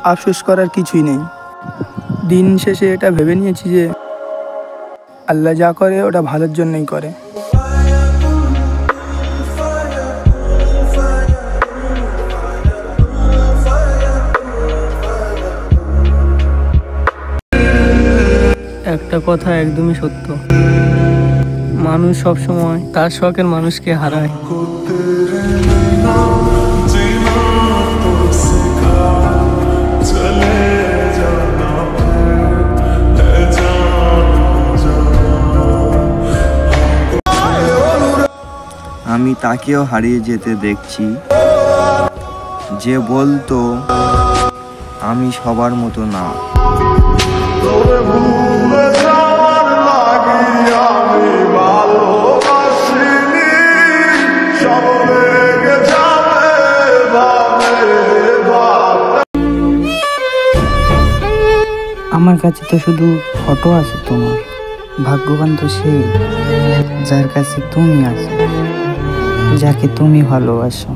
আফসোস করার কিছুই নেই। দিন শেষে এটা ভেবে নিয়েছি যে আল্লাহ যা করে ওটা ভালোর জন্যই করে। একটা কথা একদমই সত্য, মানুষ সবসময় তার শখের মানুষকে হারায়। আমি তাকেও হারিয়ে যেতে দেখছি, যে বলতো আমি সবার মতো না। আমার কাছে তো শুধু ফটো আছে তোমার, ভাগ্যবান তো সে যার কাছে তুমি আছো, যাকে তুমি ভালোবাসো।